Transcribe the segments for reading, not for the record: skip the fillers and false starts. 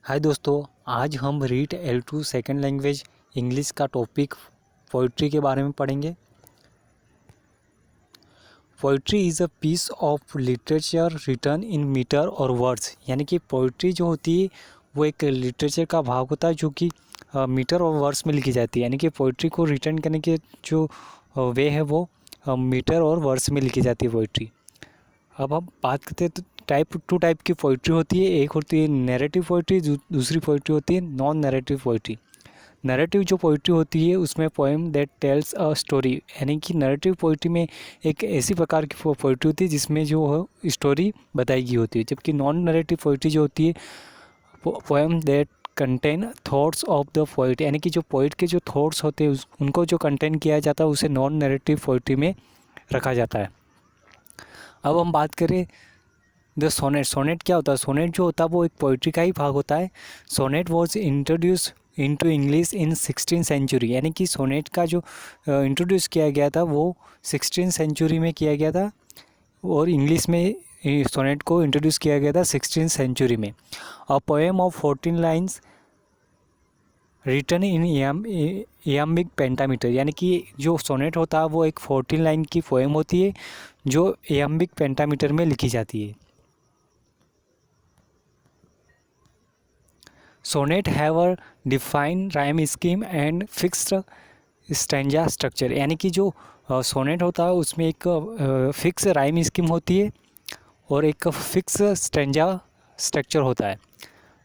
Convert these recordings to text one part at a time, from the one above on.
हाय दोस्तों, आज हम read L2 second language English का टॉपिक पोइट्री के बारे में पढ़ेंगे। Poetry is a piece of literature written in meter और वर्ड्स। यानी कि पोइट्री जो होती है वो एक लिटरेचर का भाग होता है जो कि मीटर और वर्ड्स में लिखी जाती है। यानी कि पोइट्री को रिटर्न करने के जो वे है वो मीटर और वर्ड्स में लिखी जाती है पोइट्री। अब हम बात करते हैं तो टू टाइप की पोइट्री होती है। एक होती है नैरेटिव पोइट्री, दूसरी पोइट्री होती है नॉन नैरेटिव पोइट्री। नैरेटिव जो पोइट्री होती है उसमें poem that tells a story, यानी कि नैरेटिव पोइट्री में एक ऐसी प्रकार की पोइट्री होती है जिसमें जो है स्टोरी बताई गई होती है। जबकि नॉन नैरेटिव पोइट्री जो होती है poem that contain thoughts of the poet, यानी कि जो पोइट के जो थॉट्स होते हैं उनको जो कंटेन किया जाता है उसे नॉन नैरेटिव पोइट्री में रखा जाता है। अब हम बात करें द सोनेट। सोनेट क्या होता है? सोनेट जो होता है वो एक पोइट्री का ही भाग होता है। Sonnet was introduce into English in 16th century, यानी कि सोनेट का जो इंट्रोड्यूस किया गया था वो 16th सेंचुरी में किया गया था और इंग्लिश में सोनेट को इंट्रोड्यूस किया गया था 16th सेंचुरी में। A poem of 14 lines written in iambic pentameter, यानी कि जो सोनेट होता है वो एक 14 लाइन की पोएम होती है जो इयाम्बिक पेंटामीटर में लिखी जाती है। Sonnet have a defined rhyme scheme and fixed stanza structure, यानी कि जो सोनेट होता है उसमें एक फिक्स राइम स्कीम होती है और एक फिक्स स्टैंजा स्ट्रक्चर होता है।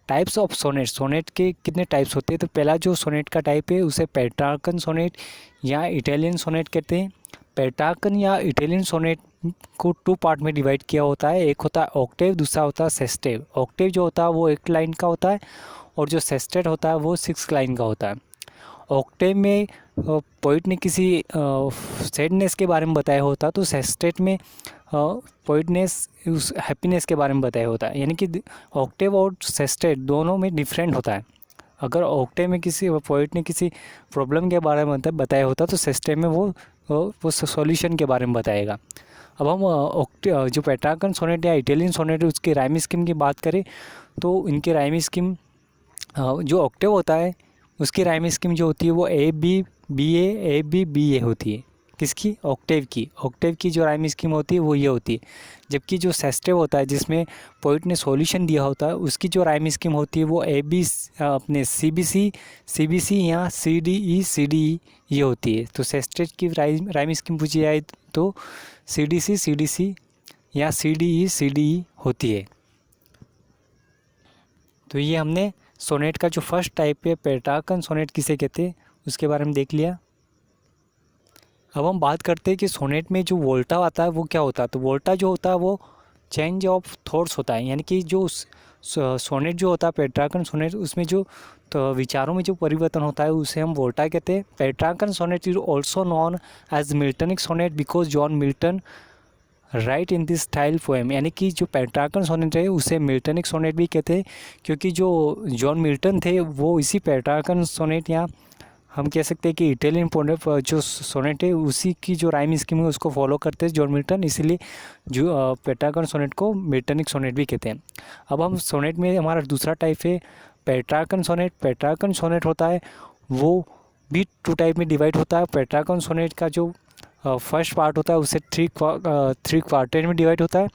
Types of sonnet. सोनेट के कितने टाइप्स होते हैं? तो पहला जो सोनेट का टाइप है उसे पेट्रार्कन सोनेट या इटालियन सोनेट कहते हैं। पेट्रार्कन या इटालियन सोनेट को टू पार्ट में डिवाइड किया होता है। एक होता है ऑक्टेव, दूसरा होता है सेस्टेव। ऑक्टेव जो होता है वो 8 लाइन का होता है और जो सेस्टेड होता है वो 6 लाइन का होता है। ऑक्टेव में पोइट ने किसी सैडनेस के बारे में बताया होता, तो सेस्टेड में पोइटनेस उस हैप्पीनेस के बारे में बताया होता है। यानी कि ऑक्टेव और सेस्टेड दोनों में डिफरेंट होता है। अगर ऑक्टेव में किसी पोइट ने किसी प्रॉब्लम के बारे में बताया होता तो सेस्टेड में वो सॉल्यूशन के बारे में बताएगा। अब हम जो पेट्रार्कन सोनेट या इटालियन सोनेट है उसकी राइम स्कीम की बात करें तो इनकी राइम स्कीम जो ऑक्टेव होता है उसकी राइम स्कीम जो होती है वो ए बी बी ए होती है। किसकी? ऑक्टेव की। ऑक्टेव की जो राइम स्कीम होती है वो ये होती है। जबकि जो सेस्टेव होता है जिसमें पोइट ने सॉल्यूशन दिया होता है उसकी जो राइम स्कीम होती है वो ए बी अपने सी बी सी या सी डी ई ये होती है। तो सेस्टेव की राइम स्कीम पूछी जाए तो सी डी सी या सी डी ई होती है। तो ये हमने सोनेट का जो फर्स्ट टाइप है पेट्रार्कन सोनेट किसे कहते हैं उसके बारे में देख लिया। अब हम बात करते हैं कि सोनेट में जो वोल्टा आता है वो क्या होता है। तो वोल्टा जो होता है वो चेंज ऑफ थॉट्स होता है, यानी कि जो सोनेट जो होता है पेट्रार्कन सोनेट उसमें जो तो विचारों में जो परिवर्तन होता है उसे हम वोल्टा कहते हैं। Petrarchan sonnet is also known as Miltonic sonnet because John Milton write in this style poem, यानी कि जो पेट्रार्कन सोनेट है उसे मिल्टनिक सोनेट भी कहते हैं क्योंकि जो जॉन मिल्टन थे वो इसी पेट्रार्कन सोनेट या हम कह सकते हैं कि इटालियन जो सोनेट है उसी की जो राइम स्कीम है उसको फॉलो करते हैं जॉन मिल्टन, इसीलिए जो पेट्रार्कन सोनेट को मिल्टनिक सोनेट भी कहते हैं। अब हम सोनेट में हमारा दूसरा टाइप है पेट्रार्कन सोनेट। पेट्रार्कन सोनेट होता है वो भी टू टाइप में डिवाइड होता है। पेट्रार्कन सोनेट का जो फर्स्ट पार्ट होता है उसे थ्री क्वार्टर में डिवाइड होता है।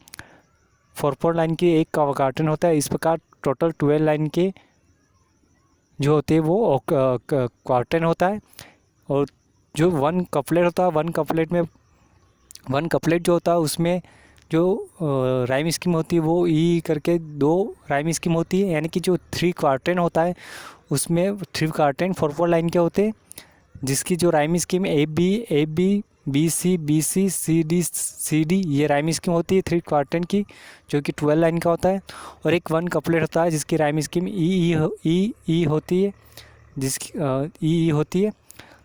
4 लाइन की एक क्वार्टर होता है। इस प्रकार टोटल 12 लाइन के जो होते हैं वो क्वार्टर होता है। और जो 1 कपलेट होता है, 1 कपलेट जो होता है उसमें जो राइम स्कीम होती है वो ई करके 2 राइम स्कीम होती है। यानी कि जो 3 क्वार्टर होता है उसमें 3 क्वार्टर 4 लाइन के होते हैं जिसकी जो rhyme scheme A B B C C D ये राइम स्कीम होती है 3 क्वार्टर की जो कि 12 लाइन का होता है। और एक 1 कपलेट होता है जिसकी राइम स्कीम ई होती है, जिसकी ई होती है।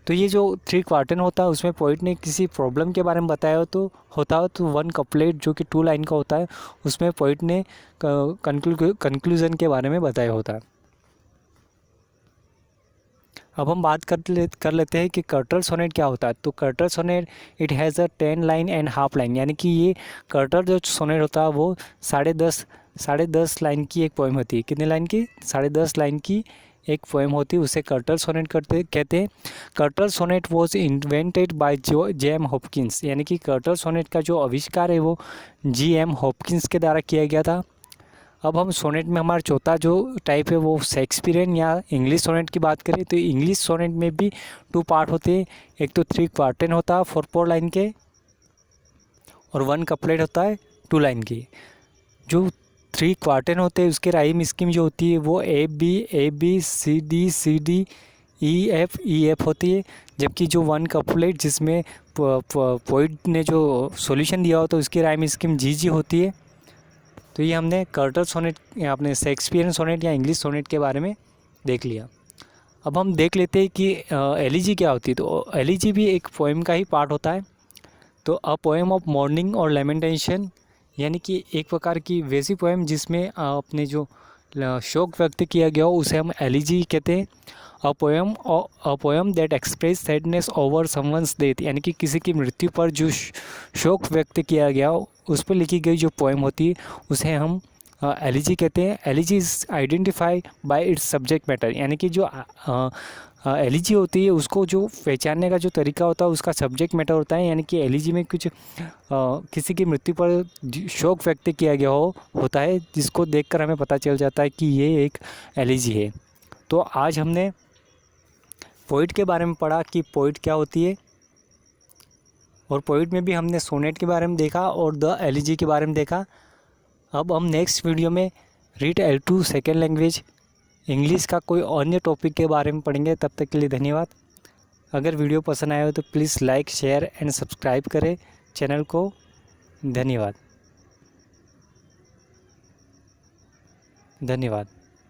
तो ये जो 3 क्वार्टर होता है उसमें पोइट ने किसी प्रॉब्लम के बारे में बताया तो 1 कपलेट जो कि 2 लाइन का होता है उसमें पोइट ने कंक्लूजन के बारे में बताया होता है। अब हम बात कर लेते हैं कि कर्टल सोनेट क्या होता है। तो curtal sonnet it has a 10 line and half line, यानी कि ये कर्टल जो सोनेट होता है वो 10.5 10.5 लाइन की एक पोएम होती है। कितने लाइन की? 10.5 लाइन की एक पोएम होती है, उसे कर्टल सोनेट कहते हैं। Curtal sonnet was invented by J.M. Hopkins, यानी कि कर्टल सोनेट का जो आविष्कार है वो J.M. हॉपकिंस के द्वारा किया गया था। अब हम सोनेट में हमारा चौथा जो टाइप है वो शेक्सपियरियन या इंग्लिश सोनेट की बात करें तो इंग्लिश सोनेट में भी 2 पार्ट होते हैं। एक तो 3 क्वार्टेन होता है 4 लाइन के, और 1 कपलेट होता है 2 लाइन की। जो 3 क्वार्टेन होते हैं उसके राइम स्कीम जो होती है वो A B C D E F होती है, जबकि जो 1 कपलेट जिसमें पोइट ने जो सॉल्यूशन दिया होता है उसकी राइम स्कीम G होती है। तो ये हमने कर्टल सोनेट या अपने शेक्सपियरियन सोनेट या इंग्लिश सोनेट के बारे में देख लिया। अब हम देख लेते हैं कि एलिजी क्या होती है। तो एलिजी भी एक पोएम का ही पार्ट होता है। तो अ पोएम ऑफ मॉर्निंग और लेमेंटेशन, यानी कि एक प्रकार की वैसी पोएम जिसमें अपने जो शोक व्यक्त किया गया हो उसे हम एलिजी कहते हैं। A poem that express sadness over someone's death, यानी कि किसी की मृत्यु पर जो शोक व्यक्त किया गया हो उस पर लिखी गई जो पोएम होती है उसे हम एलिजी कहते हैं। Elegy is identify bye it's subject matter, यानी कि जो एलिजी होती है उसको जो पहचानने का जो तरीका होता है उसका सब्जेक्ट मैटर होता है, यानी कि एलिजी में कुछ किसी की मृत्यु पर शोक व्यक्त किया गया होता है जिसको देखकर हमें पता चल जाता है कि ये एक एलिजी है। तो आज हमने पोइट के बारे में पढ़ा कि पोइट क्या होती है, और पोइट में भी हमने सोनेट के बारे में देखा और द एलिजी के बारे में देखा। अब हम नेक्स्ट वीडियो में read L2 second language English का कोई अन्य टॉपिक के बारे में पढ़ेंगे। तब तक के लिए धन्यवाद। अगर वीडियो पसंद आया हो तो please like share and subscribe करें चैनल को। धन्यवाद।